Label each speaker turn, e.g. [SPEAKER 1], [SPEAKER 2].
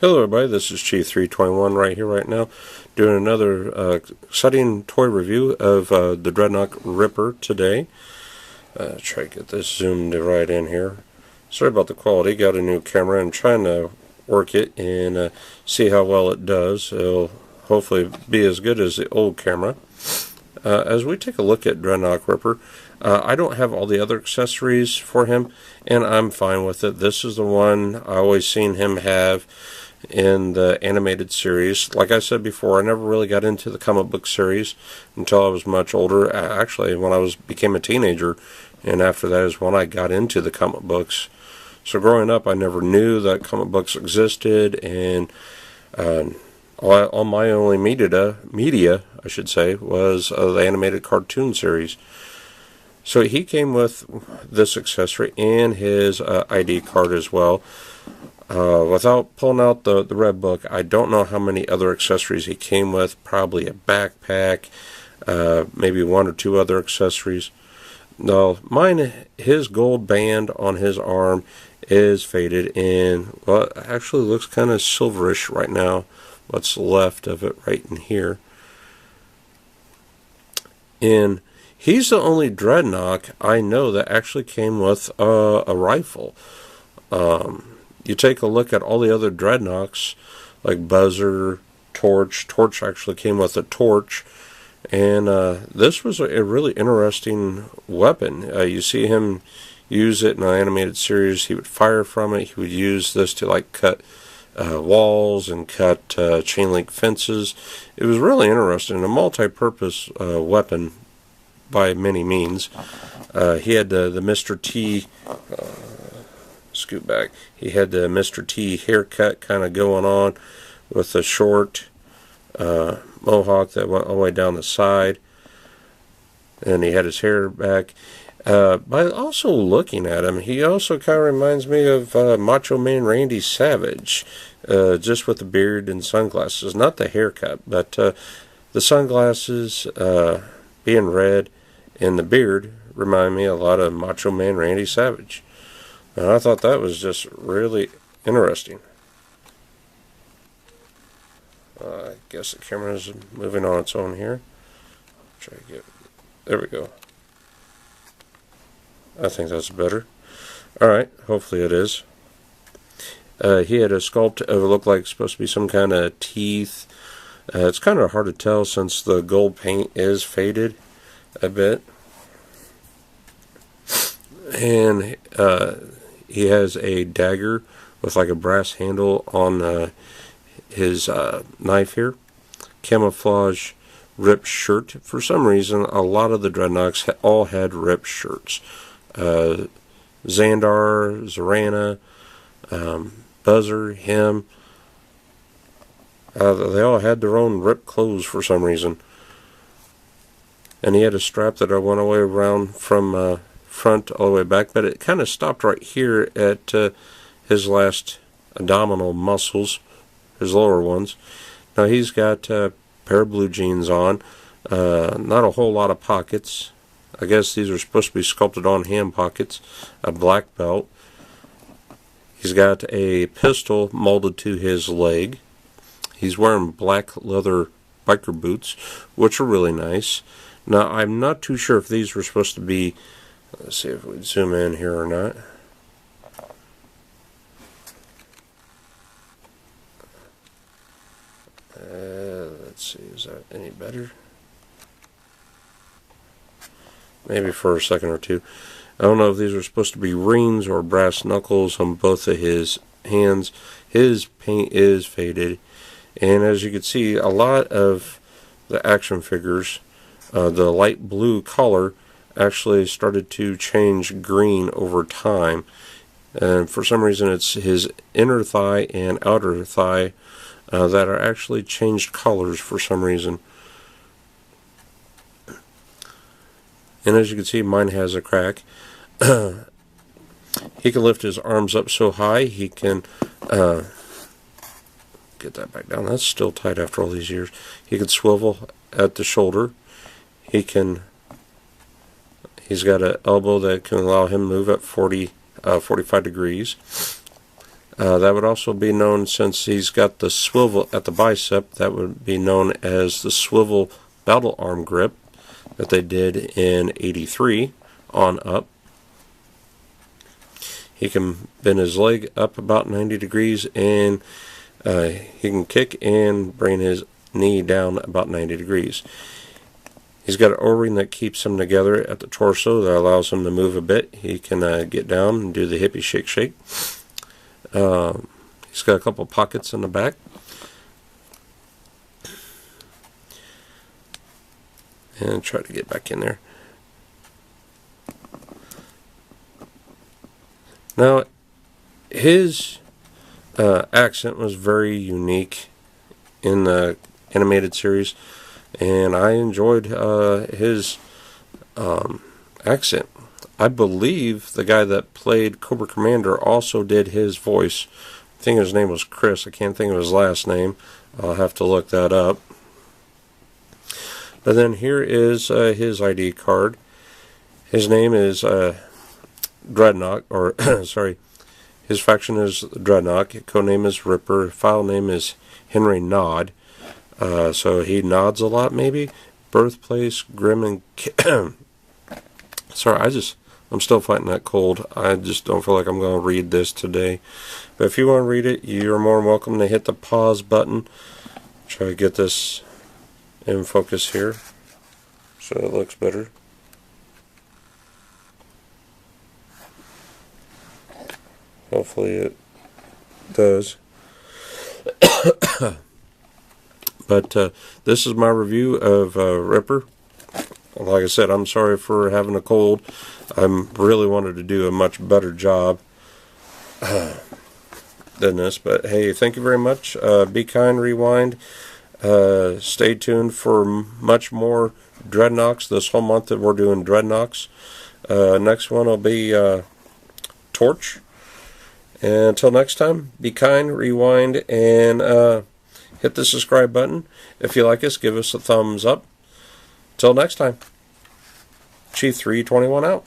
[SPEAKER 1] Hello everybody, this is Chief321 right here right now doing another exciting toy review of the Dreadnought Ripper today. Try to get this zoomed right in here. Sorry about the quality, got a new camera and trying to work it and see how well it does. It'll hopefully be as good as the old camera. As we take a look at Dreadnought Ripper, I don't have all the other accessories for him and I'm fine with it. This is the one I always seen him have in the animated series. Like I said before, I never really got into the comic book series until I was much older. Actually, when I became a teenager, and after that is when I got into the comic books. So growing up, I never knew that comic books existed, and all my only media, I should say, was the animated cartoon series. So he came with this accessory and his ID card as well. Without pulling out the red book, I don't know how many other accessories he came with. Probably a backpack, maybe one or two other accessories. No, his gold band on his arm is faded and, well, it actually looks kind of silverish right now. What's left of it right in here. And he's the only Dreadnought I know that actually came with a rifle. You take a look at all the other Dreadnoughts, like Buzzer, Torch. Torch actually came with a torch. And this was a really interesting weapon. You see him use it in an animated series. He would fire from it. He would use this to like cut walls and cut chain link fences. It was really interesting. A multi-purpose weapon by many means. He had the Mr. T... scoot back. He had the Mr. T haircut kind of going on with a short mohawk that went all the way down the side, and he had his hair back. By also looking at him, he also kind of reminds me of Macho Man Randy Savage, just with the beard and sunglasses. Not the haircut, but the sunglasses being red and the beard remind me a lot of Macho Man Randy Savage. And I thought that was just really interesting. I guess the camera is moving on its own here. Try to get... There we go. I think that's better. Alright, hopefully it is. He had a sculpt of it looked like it's supposed to be some kind of teeth. It's kind of hard to tell since the gold paint is faded a bit. And he has a dagger with like a brass handle on his knife here. Camouflage ripped shirt. For some reason, a lot of the Dreadnoughts all had ripped shirts. Xandar, Zarana, Buzzer, him. They all had their own ripped clothes for some reason. And he had a strap that went all the way around from front all the way back, but it kind of stopped right here at his last abdominal muscles, his lower ones. Now he's got a pair of blue jeans on, not a whole lot of pockets. I guess these are supposed to be sculpted on hand pockets. A black belt. He's got a pistol molded to his leg. He's wearing black leather biker boots, which are really nice. Now I'm not too sure if these were supposed to be... Let's see if we zoom in here or not. Let's see, is that any better? Maybe for a second or two. I don't know if these are supposed to be rings or brass knuckles on both of his hands. His paint is faded. And as you can see, a lot of the action figures, the light blue color actually started to change green over time, and for some reason it's his inner thigh and outer thigh that are actually changed colors for some reason. And as you can see, mine has a crack. He can lift his arms up so high he can get that back down. That's still tight after all these years. He can swivel at the shoulder. He's got an elbow that can allow him to move at 45 degrees. That would also be known, since he's got the swivel at the bicep, that would be known as the swivel battle arm grip that they did in '83 on up. He can bend his leg up about 90 degrees, and he can kick and bring his knee down about 90 degrees. He's got an O-ring that keeps him together at the torso that allows him to move a bit. He can get down and do the hippie shake shake. He's got a couple pockets in the back. And try to get back in there. Now, his accent was very unique in the animated series, and I enjoyed his accent. I believe the guy that played Cobra Commander also did his voice. I think his name was Chris. I can't think of his last name. I'll have to look that up. But then here is his ID card. His name is Dreadnought, or sorry, his faction is Dreadnought. Codename is Ripper. File name is Henry Nod. So he nods a lot, maybe. Birthplace Grim and sorry, I'm still fighting that cold. I just don't feel like I'm going to read this today. But if you want to read it, you're more than welcome to hit the pause button. Try to get this in focus here so it looks better. Hopefully it does. But this is my review of Ripper. Like I said, I'm sorry for having a cold. I really wanted to do a much better job than this. But hey, thank you very much. Be kind, rewind. Stay tuned for much more Dreadnoks this whole month that we're doing Dreadnoks. Next one will be Torch. And until next time, be kind, rewind, and hit the subscribe button. If you like us, give us a thumbs up. Till next time, Chief 321 out.